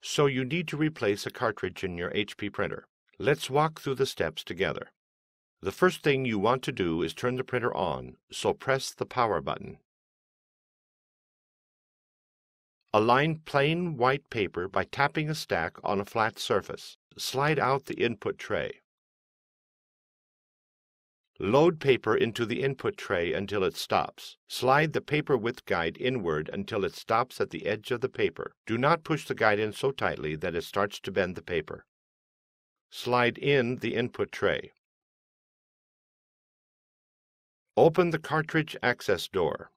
So you need to replace a cartridge in your HP printer. Let's walk through the steps together. The first thing you want to do is turn the printer on, so press the power button. Align plain white paper by tapping a stack on a flat surface. Slide out the input tray. Load paper into the input tray until it stops. Slide the paper width guide inward until it stops at the edge of the paper. Do not push the guide in so tightly that it starts to bend the paper. Slide in the input tray. Open the cartridge access door.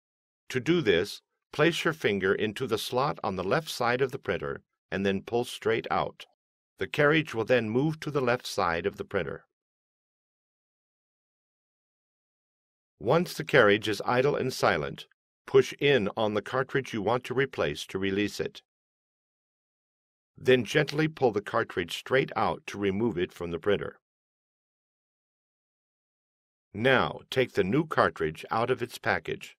To do this, place your finger into the slot on the left side of the printer and then pull straight out. The carriage will then move to the left side of the printer. Once the carriage is idle and silent, push in on the cartridge you want to replace to release it. Then gently pull the cartridge straight out to remove it from the printer. Now take the new cartridge out of its package.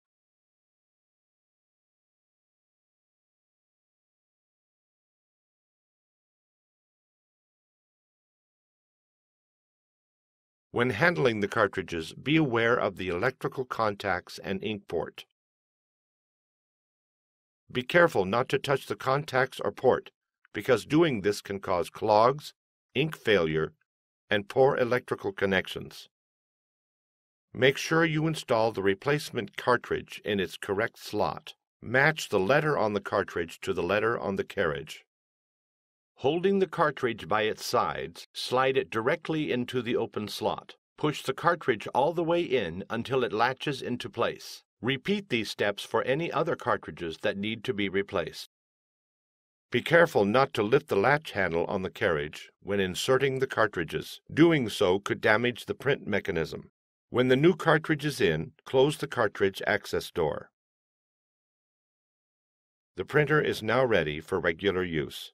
When handling the cartridges, be aware of the electrical contacts and ink port. Be careful not to touch the contacts or port, because doing this can cause clogs, ink failure, and poor electrical connections. Make sure you install the replacement cartridge in its correct slot. Match the letter on the cartridge to the letter on the carriage. Holding the cartridge by its sides, slide it directly into the open slot. Push the cartridge all the way in until it latches into place. Repeat these steps for any other cartridges that need to be replaced. Be careful not to lift the latch handle on the carriage when inserting the cartridges. Doing so could damage the print mechanism. When the new cartridge is in, close the cartridge access door. The printer is now ready for regular use.